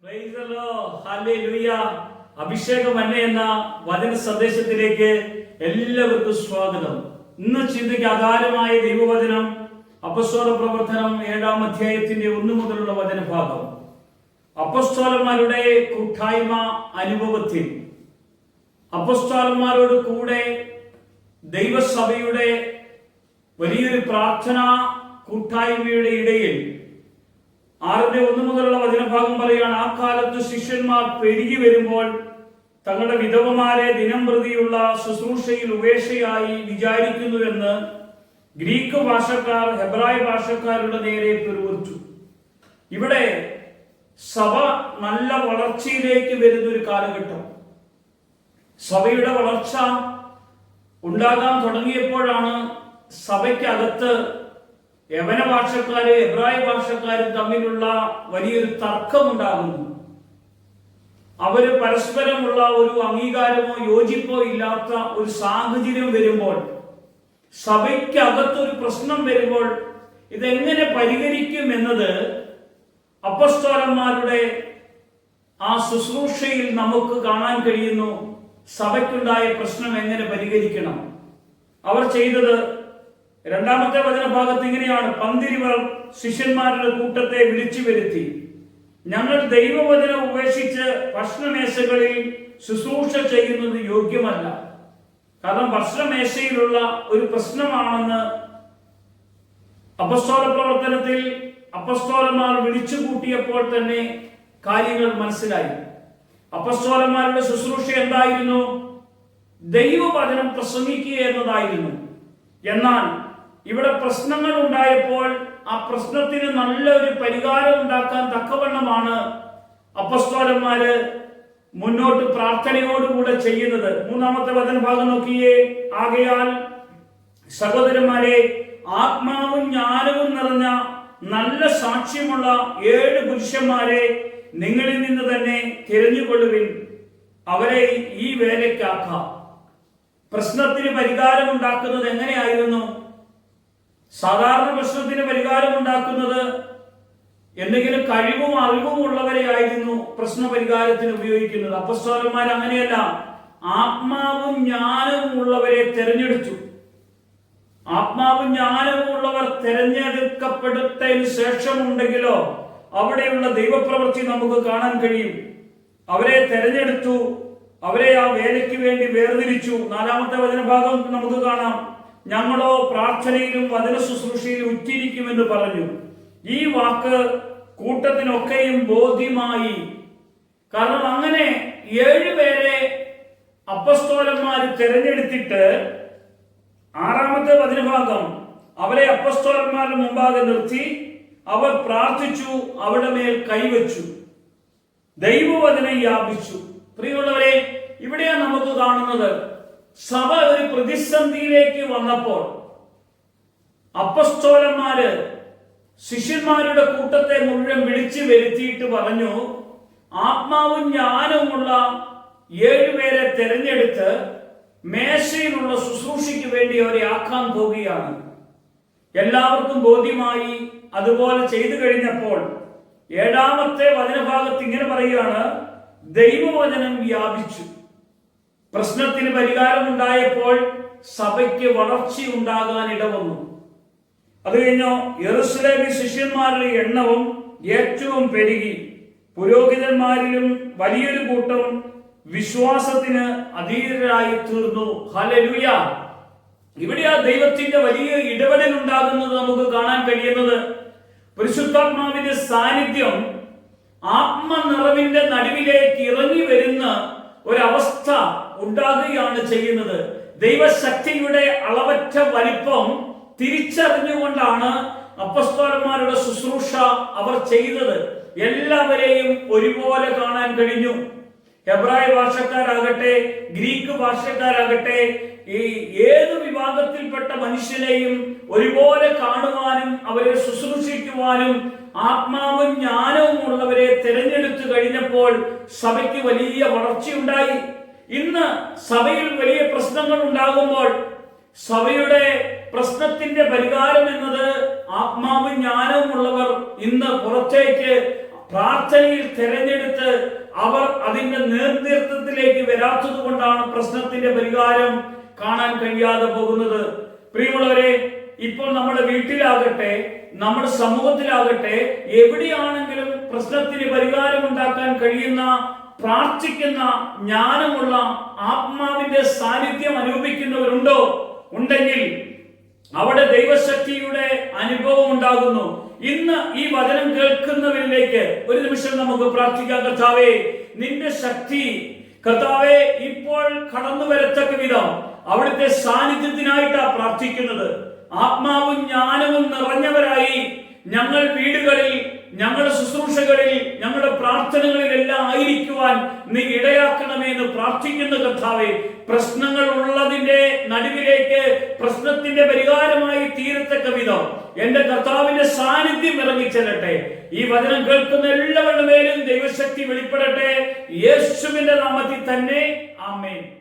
Praise the Lord, hallelujah. അഭിഷേകം എന്നെ എന്ന വചന സന്ദേശത്തിലേക്ക് എല്ലാവർക്കും സ്വാഗതം. ഇന്ന് ചിന്തയ്ക്ക് ആധാരമായ ദൈവവചനം അപ്പസ്തോല പ്രവർത്തനം 7-ാം അധ്യായത്തിന്റെ 1 മുതലുള്ള വചനഭാഗം. അപ്പസ്തോലന്മാരുടെ കൂട്ടായ്മ അനുഭവത്തിൽ അപ്പസ്തോലന്മാരോട് കൂടെ ദൈവസഭയുടെ വലിയൊരു പ്രാർത്ഥനാ കൂട്ടായ്മയുടെ ഇടയിൽ 6-1 മുതലുള്ള വചനഭാഗം പറയുകയാണ്. ആ കാലത്ത് ശിഷ്യന്മാർ പെരുകി വരുമ്പോൾ തങ്ങളുടെ വിധവമാരെ ദിനം പ്രതിയുള്ള ശുശ്രൂഷയിൽ ഉപേക്ഷയായി വിചാരിക്കുന്നുവെന്ന് ഗ്രീക്ക് ഭാഷക്കാർ ഹെബ്രായ ഭാഷക്കാരുടെ നേരെ പിറുവിറുത്തു. ഇവിടെ സഭ നല്ല വളർച്ചയിലേക്ക് വരുന്നൊരു കാലഘട്ടം. സഭയുടെ വളർച്ച ഉണ്ടാകാൻ തുടങ്ങിയപ്പോഴാണ് സഭയ്ക്കകത്ത് യവന ഭാഷക്കാരും എബ്രായ ഭാഷക്കാരും തമ്മിലുള്ള വലിയൊരു തർക്കമുണ്ടാകുന്നു. അവര് പരസ്പരമുള്ള ഒരു അംഗീകാരമോ യോജിപ്പോ ഇല്ലാത്ത ഒരു സാഹചര്യം വരുമ്പോൾ, സഭയ്ക്കകത്തൊരു പ്രശ്നം വരുമ്പോൾ ഇതെങ്ങനെ പരിഹരിക്കും എന്നത് അപ്പസ്തോലന്മാരുടെ ആ ശുശ്രൂഷയിൽ നമുക്ക് കാണാൻ കഴിയുന്നു. സഭയ്ക്കുണ്ടായ പ്രശ്നം എങ്ങനെ പരിഹരിക്കണം അവർ ചെയ്തത്. 2-ാമത്തെ വചനഭാഗത്ത് ഇങ്ങനെയാണ്: പന്തിരുവർ ശിഷ്യന്മാരുടെ കൂട്ടത്തെ വിളിച്ചു വരുത്തി, ഞങ്ങൾ ദൈവവചനം ഉപേക്ഷിച്ച് ഭക്ഷണമേശകളിൽ ശുശ്രൂഷ ചെയ്യുന്നത് യോഗ്യമല്ല. കാരണം ഭക്ഷണമേശയിലുള്ള ഒരു പ്രശ്നമാണെന്ന് അപ്പസ്തോല പ്രവർത്തനത്തിൽ അപ്പസ്തോലന്മാർ വിളിച്ചു കൂട്ടിയപ്പോൾ തന്നെ കാര്യങ്ങൾ മനസ്സിലായി. അപ്പസ്തോലന്മാരുടെ ശുശ്രൂഷ എന്തായിരുന്നു? ദൈവവചനം പ്രസംഗിക്കുക എന്നതായിരുന്നു. എന്നാൽ ഇവിടെ പ്രശ്നങ്ങൾ ഉണ്ടായപ്പോൾ ആ പ്രശ്നത്തിന് നല്ലൊരു പരിഹാരം ഉണ്ടാക്കാൻ തക്കവണ്ണമാണ് അപ്പസ്തോലന്മാര് മുന്നോട്ട് പ്രാർത്ഥനയോടുകൂടെ ചെയ്യുന്നത്. 3-ാമത്തെ വചനഭാഗം നോക്കിയേ: ആകയാൽ സഹോദരന്മാരെ, ആത്മാവും ജ്ഞാനവും നിറഞ്ഞ നല്ല സാക്ഷ്യമുള്ള 7 പുരുഷന്മാരെ നിങ്ങളിൽ നിന്ന് തന്നെ തിരഞ്ഞുകൊള്ളുവിൻ, അവരെ ഈ വേലയ്ക്കാക്കാം. പ്രശ്നത്തിന് പരിഹാരം ഉണ്ടാക്കുന്നത് എങ്ങനെയായിരുന്നു? സാധാരണ പ്രശ്നത്തിന് പരിഹാരം ഉണ്ടാക്കുന്നത് എന്തെങ്കിലും കഴിവും അറിവും ഉള്ളവരെ ആയിരുന്നു പ്രശ്ന പരിഹാരത്തിന് ഉപയോഗിക്കുന്നത്. അപ്പസ്തോലന്മാർ അങ്ങനെയല്ല, ആത്മാവും ജ്ഞാനവും ഉള്ളവരെ തെരഞ്ഞെടുത്തു. ആത്മാവും ജ്ഞാനവും ഉള്ളവർ തെരഞ്ഞെടുക്കപ്പെടുത്തതിന് ശേഷമുണ്ടെങ്കിലോ അവിടെയുള്ള ദൈവപ്രവൃത്തി നമുക്ക് കാണാൻ കഴിയും. അവരെ തെരഞ്ഞെടുത്തു, അവരെ ആ വേലയ്ക്ക് വേണ്ടി വേർതിരിച്ചു. 4-ാമത്തെ വചനഭാഗം നമുക്ക് കാണാം: ഞങ്ങളോ പ്രാർത്ഥനയിലും വചന ശുശ്രൂഷയിലും ഉറ്റിരിക്കുമെന്ന് പറഞ്ഞു. ഈ വാക്ക് കൂട്ടത്തിനൊക്കെയും ബോധ്യമായി. കാരണം അങ്ങനെ 7 പേരെ അപ്പസ്തോലന്മാർ തെരഞ്ഞെടുത്തിട്ട് 6-ാമത്തെ വചനഭാഗം അവരെ അപ്പസ്തോലന്മാരുടെ മുമ്പാകെ നിർത്തി അവർ പ്രാർത്ഥിച്ചു, അവരുടെ മേൽ കൈവച്ചു, ദൈവവചനം വ്യാപിച്ചു. പ്രിയമുള്ളവരെ, ഇവിടെയാണ് നമുക്ക് കാണുന്നത് സഭ ഒരു പ്രതിസന്ധിയിലേക്ക് വന്നപ്പോൾ അപ്പസ്തോലന്മാര് ശിഷ്യന്മാരുടെ കൂട്ടത്തെ മുഴുവൻ വിളിച്ചു വരുത്തിയിട്ട് പറഞ്ഞു, ആത്മാവും ജ്ഞാനവുമുള്ള 7 പേരെ തെരഞ്ഞെടുത്ത് മേശയിലുള്ള ശുശ്രൂഷയ്ക്ക് വേണ്ടി അവരെ ആക്കാൻ പോവുകയാണ്. എല്ലാവർക്കും ബോധ്യമായി. അതുപോലെ ചെയ്തു കഴിഞ്ഞപ്പോൾ 7-ാമത്തെ വചനഭാഗത്ത് ഇങ്ങനെ പറയുകയാണ്: ദൈവവചനം വ്യാപിച്ചു. പ്രശ്നത്തിന് പരിഹാരമുണ്ടായപ്പോൾ സഭയ്ക്ക് വളർച്ചയുണ്ടാകാൻ ഇടവന്നു. അത് കഴിഞ്ഞോ യെരൂശലേമിൽ ശിഷ്യന്മാരുടെ എണ്ണവും ഏറ്റവും പെരുകി. പുരോഹിതന്മാരിലും വലിയൊരു കൂട്ടം വിശ്വാസത്തിന് അധീരരായി തീർന്നു. ഹല്ലേലൂയ. ഇവിടെയാ ദൈവത്തിന്റെ വലിയ ഇടപെടൽ ഉണ്ടാകുന്നത് നമുക്ക് കാണാൻ കഴിയുന്നത്. പരിശുദ്ധാത്മാവിന്റെ സാന്നിധ്യം ആത്മനിറവിന്റെ നടുവിലേക്ക് ഇറങ്ങി വരുന്ന ഒരവസ്ഥ ഉണ്ടാകുകയാണ് ചെയ്യുന്നത്. ദൈവശക്തിയുടെ അളവറ്റ വലിപ്പം തിരിച്ചറിഞ്ഞുകൊണ്ടാണ് അപ്പസ്തോലന്മാരുടെ ശുശ്രൂഷ അവർ ചെയ്തത്. എല്ലാവരെയും ഒരുപോലെ കാണാൻ കഴിഞ്ഞു. ഹെബ്രായ ഭാഷക്കാരാകട്ടെ, ഗ്രീക്ക് ഭാഷക്കാരാകട്ടെ, ഈ ഏത് വിഭാഗത്തിൽപ്പെട്ട മനുഷ്യനെയും ഒരുപോലെ കാണുവാനും അവരെ ശുശ്രൂഷിക്കുവാനും ആത്മാവും ജ്ഞാനവും ഉള്ളവരെ തിരഞ്ഞെടുത്തു കഴിഞ്ഞപ്പോൾ സഭയ്ക്ക് വലിയ വളർച്ചയുണ്ടായി. ഇന്ന് സഭയിൽ വലിയ പ്രശ്നങ്ങൾ ഉണ്ടാകുമ്പോൾ സഭയുടെ പ്രശ്നത്തിന്റെ പരിഹാരം എന്നത് ആത്മാവും ജ്ഞാനവും ഉള്ളവർ ഇന്ന് പുറത്തേക്ക് പ്രാർത്ഥനയിൽ തിരഞ്ഞെടുത്ത് അവർ അതിന്റെ നേതൃത്വത്തിലേക്ക് വരാത്തത് കൊണ്ടാണ് പ്രശ്നത്തിന്റെ പരിഹാരം കാണാൻ കഴിയാതെ പോകുന്നത്. പ്രിയമുള്ളവരെ, ഇപ്പോൾ നമ്മുടെ വീട്ടിലാകട്ടെ, നമ്മുടെ സമൂഹത്തിലാകട്ടെ, എവിടെയാണെങ്കിലും പ്രശ്നത്തിന് പരിഹാരം ഉണ്ടാക്കാൻ കഴിയുന്ന, പ്രാർത്ഥിക്കുന്ന, ജ്ഞാനമുള്ള, ആത്മാവിന്റെ സാന്നിധ്യം അനുഭവിക്കുന്നവരുണ്ടോ? ഉണ്ടെങ്കിൽ അവിടെ ദൈവശക്തിയുടെ അനുഭവം ഉണ്ടാകുന്നു. ഇന്ന് ഈ വചനം കേൾക്കുന്നവരിലേക്ക് ഒരു നിമിഷം നമുക്ക് പ്രാർത്ഥിക്കാം. കർത്താവേ, നിന്റെ ശക്തി കർത്താവെ ഇപ്പോൾ കടന്നു വരത്തക്ക വിധം അവിടുത്തെ സാന്നിധ്യത്തിനായിട്ടാണ് പ്രാർത്ഥിക്കുന്നത്. ആത്മാവും ജ്ഞാനവും നിറഞ്ഞവരായി ഞങ്ങൾ വീടുകളിൽ, ഞങ്ങളുടെ ശുശ്രൂഷകളിൽ, ഞങ്ങളുടെ പ്രാർത്ഥനകളിലെല്ലാം ആയിരിക്കുവാൻ നീ ഇടയാക്കണമെന്ന് പ്രാർത്ഥിക്കുന്ന കർത്താവേ, പ്രശ്നങ്ങൾ ഉള്ളതിന്റെ നടുവിലേക്ക് പ്രശ്നത്തിന്റെ പരിഹാരമായി തീരത്തക്ക വിധം എന്റെ കർത്താവിന്റെ സാന്നിധ്യം ഇറങ്ങിച്ചെല്ലട്ടെ. ഈ വചനം കേൾക്കുന്ന എല്ലാവരുടെ മേലും ദൈവശക്തി വെളിപ്പെടട്ടെ. യേശുവിന്റെ നാമത്തിൽ തന്നെ. ആമേൻ.